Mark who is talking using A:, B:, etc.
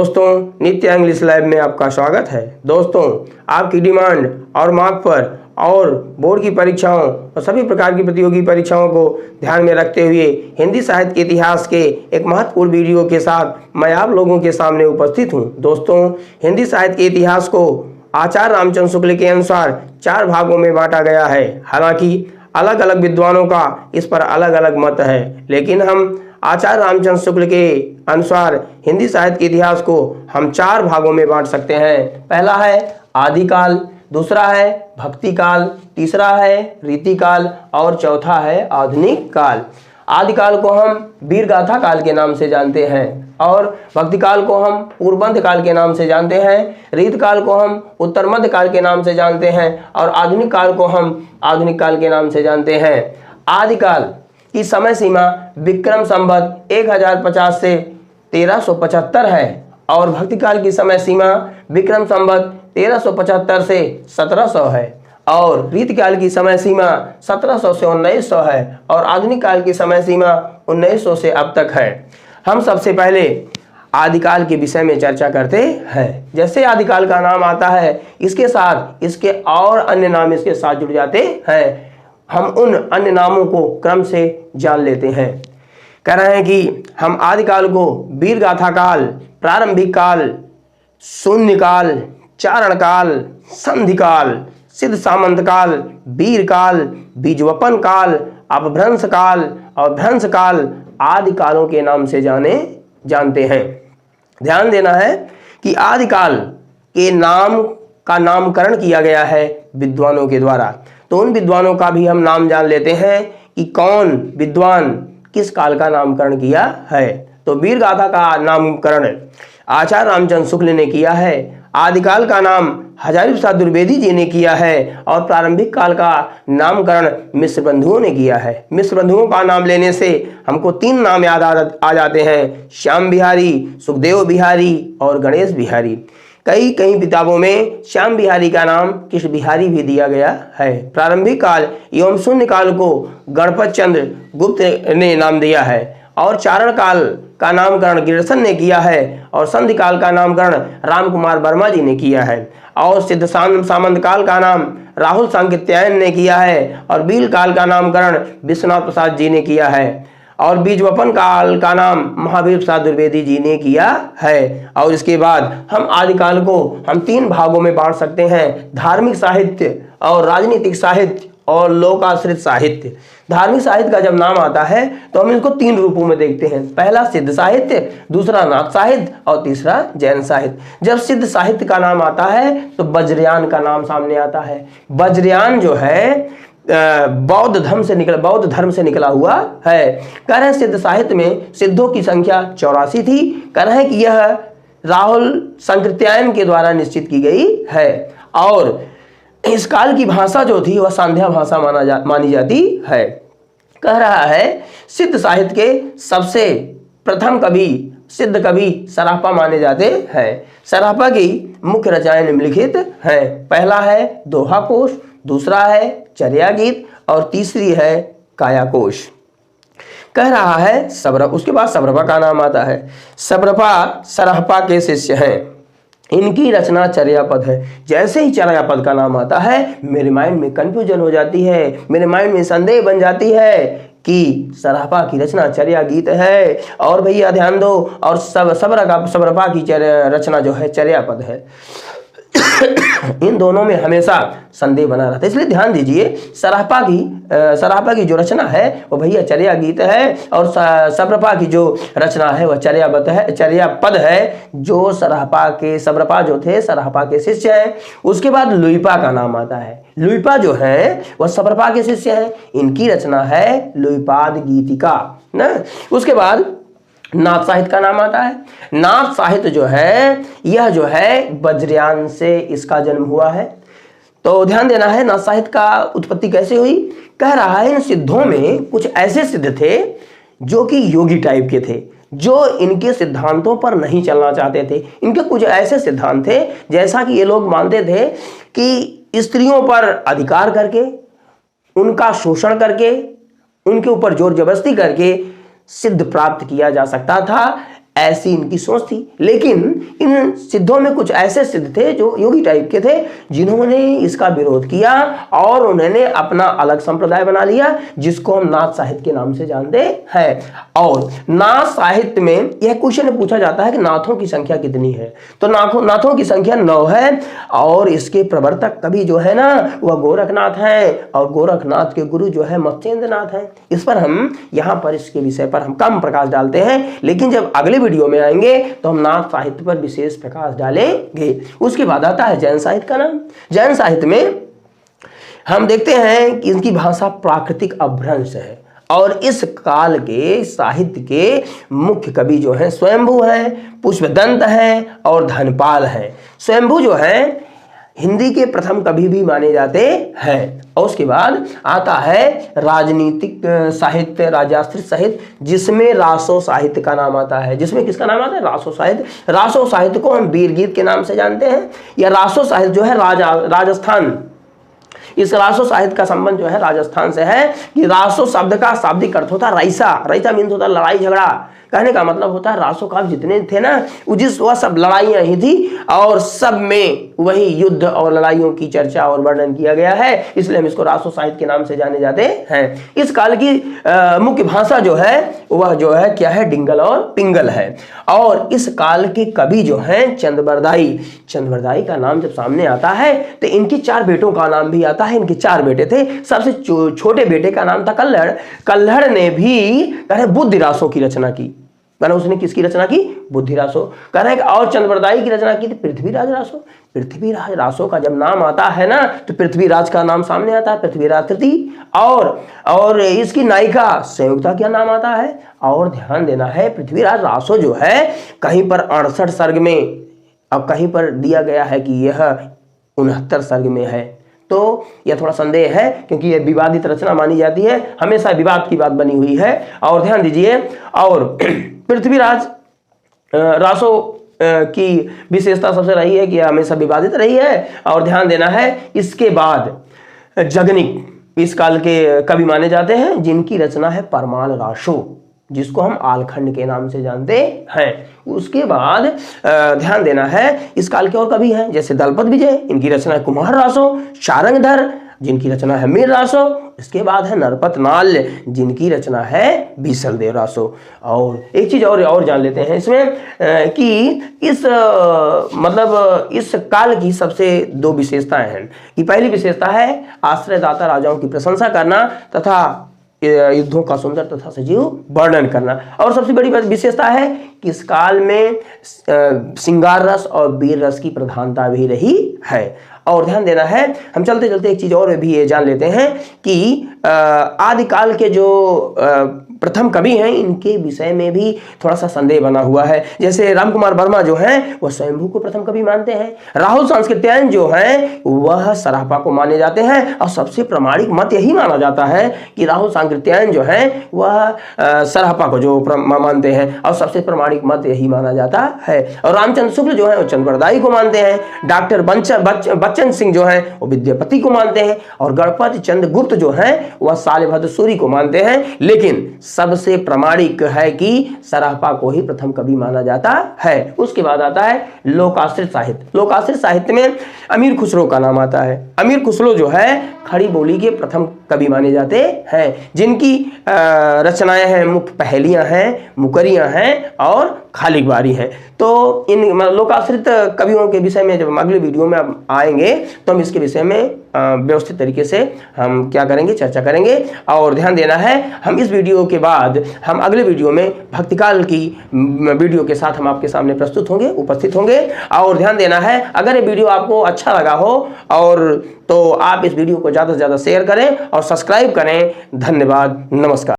A: दोस्तों, नित्य English lab में आपका स्वागत है। दोस्तों, आपकी डिमांड और मांग पर और बोर्ड की परीक्षाओं और सभी प्रकार की प्रतियोगी परीक्षाओं को ध्यान में रखते हुए हिंदी साहित्य के इतिहास के एक महत्वपूर्ण वीडियो के साथ मैं आप लोगों के सामने उपस्थित हूं। दोस्तों, हिंदी साहित्य के इतिहास को आचार्य रामचंद्र शुक्ल के अनुसार 4 भागों में बांटा गया है। हालांकि अलग अलग विद्वानों का इस पर अलग अलग मत है, लेकिन हम आचार्य रामचंद्र शुक्ल के अनुसार हिंदी साहित्य के इतिहास को हम 4 भागों में बांट सकते हैं। पहला है आदिकाल, दूसरा है भक्ति काल, तीसरा है रीतिकाल और चौथा है आधुनिक काल। आदिकाल को हम वीरगाथा काल के नाम से जानते हैं और भक्ति काल को हम पूर्वबंध काल के नाम से जानते हैं, रीत काल को हम उत्तर मध्य काल के नाम से जानते हैं और आधुनिक काल को हम आधुनिक काल के नाम से जानते हैं। आदिकाल की समय सीमा विक्रम संवत 1050 से 1375 है और भक्ति काल की समय सीमा विक्रम संवत 1375 से 1700 है और रीत काल की समय सीमा 1700 से 1900 है और आधुनिक काल की समय सीमा 1900 से अब तक है। हम सबसे पहले आदिकाल के विषय में चर्चा करते हैं। जैसे आदिकाल का नाम आता है, इसके साथ इसके और अन्य नाम इसके साथ जुड़ जाते हैं। हम उन अन्य नामों को क्रम से जान लेते हैं। कह रहे हैं कि हम आदिकाल को वीरगाथा काल, प्रारंभिक काल, शून्य काल, चारण काल, संधि काल, सिद्ध सामंत काल, वीर काल, बीजवपन काल, अपभ्रंश काल और भ्रंश काल आदि कालों के नाम से जानते हैं। ध्यान देना है कि आदिकाल के नाम का नामकरण किया गया है विद्वानों के द्वारा। तो उन विद्वानों का भी हम नाम जान लेते हैं कि कौन विद्वान किस काल का नामकरण किया है। तो वीरगाथा का नामकरण आचार्य रामचंद्र शुक्ल ने किया है, आदिकाल का नाम हजारी प्रसाद द्विवेदी जी ने किया है और प्रारंभिक काल का नामकरण मिश्र बंधुओं ने किया है। मिश्र बंधुओं का नाम लेने से हमको 3 नाम याद आ जाते हैं, श्याम बिहारी, सुखदेव बिहारी और गणेश बिहारी। कई किताबों में श्याम बिहारी का नाम कृष्ण बिहारी भी दिया गया है। प्रारंभिक काल एवं शून्य काल को गणपत चंद्र गुप्त ने नाम दिया है और चारण काल का नामकरण गिरसन ने किया है और संधि काल का नामकरण राम कुमार वर्मा जी ने किया है और सिद्ध सामंत काल का नाम राहुल सांकृत्यायन ने किया है और बील काल का नामकरण विश्वनाथ प्रसाद जी ने किया है और बीजवपन काल का नाम महावीर प्रसाद द्विवेदी जी ने किया है। और इसके बाद हम आदिकाल को हम 3 भागों में बांट सकते हैं, धार्मिक साहित्य और राजनीतिक साहित्य और लोकाश्रित साहित्य। धार्मिक साहित्य का जब नाम आता है तो हम इसको 3 रूपों में देखते हैं। पहला सिद्ध साहित्य, दूसरा नाथ साहित्य और तीसरा जैन साहित्य। जब सिद्ध साहित्य का नाम आता है तो वज्रयान का नाम सामने आता है। वज्रयान जो है बौद्ध धर्म से निकला हुआ है। कह रहे हैं सिद्ध साहित्य में सिद्धों की संख्या 84 थी। कह रहे हैं कि यह राहुल सांकृत्यायन के द्वारा निश्चित की गई है और इस काल की भाषा जो थी वह सांध्या भाषा मानी जाती है। कह रहा है सिद्ध साहित्य के सबसे प्रथम कवि सिद्ध कवि सराफा माने जाते हैं। सराफा की मुख्य रचनाएं निम्नलिखित हैं। पहला है दोहा कोश, दूसरा है चर्या गीत और तीसरी है काया कोश। कह रहा है उसके बाद सब्रपा का नाम आता है। सब्रपा सरहपा के शिष्य हैं। इनकी रचना चर्यापद है। जैसे ही चर्यापद का नाम आता है मेरे माइंड में कंफ्यूजन हो जाती है, मेरे माइंड में संदेह बन जाती है कि सरहपा की रचना चर्या गीत है और भैया ध्यान दो और सब्रपा की रचना जो है चर्यापद है। इन दोनों में हमेशा संदेह बना रहता है, इसलिए ध्यान दीजिए सराहपा की जो रचना है वो भैया चर्या गीत है और सब्रपा की जो रचना है वह चर्यापद है, जो सब्रपा जो थे सराहपा के शिष्य हैं। उसके बाद लुइपा का नाम आता है। लुइपा जो है वह सब्रपा के शिष्य हैं। इनकी रचना है लुइपाद गीतिका ना। उसके बाद नाथ साहित्य का नाम आता है। नाथ साहित्य जो है यह जो है वज्रयान से इसका जन्म हुआ है। तो ध्यान देना है नाथ साहित्य का उत्पत्ति कैसे हुई। कह रहा है इन सिद्धों में कुछ ऐसे सिद्ध थे जो कि योगी टाइप के थे, जो इनके सिद्धांतों पर नहीं चलना चाहते थे। इनके कुछ ऐसे सिद्धांत थे जैसा कि ये लोग मानते थे कि स्त्रियों पर अधिकार करके, उनका शोषण करके, उनके ऊपर जोर जबरदस्ती करके सिद्ध प्राप्त किया जा सकता था। ऐसी इनकी सोच थी। लेकिन इन सिद्धों में कुछ ऐसे सिद्ध थे जो योगी टाइप के थे, जिन्होंने इसका विरोध किया और उन्होंने अपना अलग संप्रदाय बना लिया, जिसको हम नाथ साहित्य के नाम से जानते हैं। और नाथ साहित्य में यह क्वेश्चन पूछा जाता है कि नाथों की संख्या कितनी है, तो नाथों की संख्या 9 है। और इसके प्रवर्तक कवि जो है ना वह गोरखनाथ है, और गोरखनाथ के गुरु जो है मत्स्येंद्र नाथ है। इस पर हम यहाँ पर इसके विषय पर हम कम प्रकाश डालते हैं, लेकिन जब अगले वीडियो में आएंगे तो हम नाथ साहित्य पर विशेष प्रकाश डालेंगे। उसके बाद आता है जैन साहित्य का नाम। जैन साहित्य में हम देखते हैं कि इनकी भाषा प्राकृतिक अपभ्रंश है, और इस काल के साहित्य के मुख्य कवि जो हैं स्वयंभू हैं, पुष्पदंत हैं और धनपाल हैं। स्वयंभू जो है हिंदी के प्रथम कवि भी माने जाते हैं। और उसके बाद आता है राजनीतिक साहित्य, राजाश्रित साहित्य, जिसमें रासो साहित्य का नाम आता है। जिसमें किसका नाम आता है? रासो साहित्य। रासो साहित्य को हम वीर गीत के नाम से जानते हैं। या रासो साहित्य जो है राजस्थान, इस रासो साहित्य का संबंध जो है राजस्थान से है। कि रासो शब्द का शाब्दिक अर्थ होता है रईसा। रईसा मीन्स होता है लड़ाई झगड़ा। कहने का मतलब होता है रासो काव्य जितने थे ना वह सब लड़ाइयां ही थी, और सब में वही युद्ध और लड़ाइयों की चर्चा और वर्णन किया गया है, इसलिए हम इसको रासो साहित्य के नाम से जाने जाते हैं। इस काल की मुख्य भाषा जो है वह जो है क्या है? डिंगल और पिंगल है। और इस काल के कवि जो हैं चंद्रबरदाई। चंद्रबरदाई का नाम जब सामने आता है तो इनके 4 बेटों का नाम भी आता है। इनके 4 बेटे थे। सबसे छोटे बेटे का नाम था कल्हड़। कल्हड़ ने भी बुद्धि रासों की रचना की। उसने किसकी रचना की? बुद्धि रासो। कह रहे हैं और चंद्रबरदाई की रचना की थी पृथ्वीराज रासो। पृथ्वीराज रासो का जब नाम आता है ना तो पृथ्वीराज का नाम सामने आता है, पृथ्वीराज तृतीय। और इसकी नायिका संयुक्ता क्या नाम आता है? और ध्यान देना है पृथ्वीराज रासो जो है कहीं पर 68 सर्ग में, अब कहीं पर दिया गया है कि यह 69 सर्ग में है। तो यह थोड़ा संदेह है, क्योंकि यह विवादित रचना मानी जाती है, हमेशा विवाद की बात बनी हुई है। और ध्यान दीजिए, और पृथ्वीराज रासो की विशेषता सबसे रही है कि हमेशा विवादित रही है। और ध्यान देना है, इसके बाद जगनिक इस काल के कवि माने जाते हैं, जिनकी रचना है परमाल रासो, जिसको हम आलखंड के नाम से जानते हैं। उसके बाद ध्यान देना है, इस काल के और कवि हैं जैसे दलपत विजय, इनकी रचना है कुमार रासो। शारंगधर, जिनकी रचना है मीर रासो। इसके बाद है नरपत नाल, जिनकी रचना है बीसलदेव रासो। और एक चीज और जान लेते हैं इसमें कि इस इस काल की सबसे 2 विशेषताएं हैं। कि पहली विशेषता है आश्रयदाता राजाओं की प्रशंसा करना तथा युद्धों का सुंदर तथा सजीव वर्णन करना। और सबसे बड़ी विशेषता है कि इस काल में श्रृंगार रस और वीर रस की प्रधानता भी रही है। और ध्यान देना है, हम चलते चलते एक चीज और भी ये जान लेते हैं कि आदिकाल के जो प्रथम कवि हैं इनके विषय में भी थोड़ा सा संदेह बना हुआ है। जैसे रामकुमार वर्मा जो हैं वह स्वयंभू को प्रथम कवि मानते हैं। राहुल सांस्कृत्यायन जो हैं वह सरापा को माने जाते हैं। और सबसे प्रामाणिक मत यही माना जाता है कि राहुल सांस्कृत्यायन जो हैं वह सरापा को जो मानते हैं, और सबसे प्रामाणिक मत यही माना जाता है। और रामचंद्र शुक्ल जो है वो चंद्रबरदाई को मानते हैं। डॉक्टर बच्चन सिंह जो है वो विद्यापति को मानते हैं। और गणपति चंद्र गुप्त जो है वह शालिभद्र सूरी को मानते हैं। लेकिन सबसे प्रामाणिक है कि सरापा को ही प्रथम कवि माना जाता है। उसके बाद आता है लोकाश्रित साहित्य। लोकाश्रित साहित्य में अमीर खुसरो का नाम आता है। अमीर खुसरो जो है खड़ी बोली के प्रथम कवि माने जाते हैं, जिनकी रचनाएं हैं मुख्य पहेलियां हैं, मुकरियां हैं और खाली बारी है। तो इन लोकाश्रित कवियों के विषय में जब हम अगले वीडियो में आएंगे तो हम इसके विषय में व्यवस्थित तरीके से हम क्या करेंगे, चर्चा करेंगे। और ध्यान देना है, हम इस वीडियो के बाद हम अगले वीडियो में भक्तिकाल की वीडियो के साथ हम आपके सामने प्रस्तुत होंगे, उपस्थित होंगे। और ध्यान देना है, अगर ये वीडियो आपको अच्छा लगा हो और तो आप इस वीडियो को ज़्यादा से ज़्यादा शेयर करें और सब्सक्राइब करें। धन्यवाद, नमस्कार।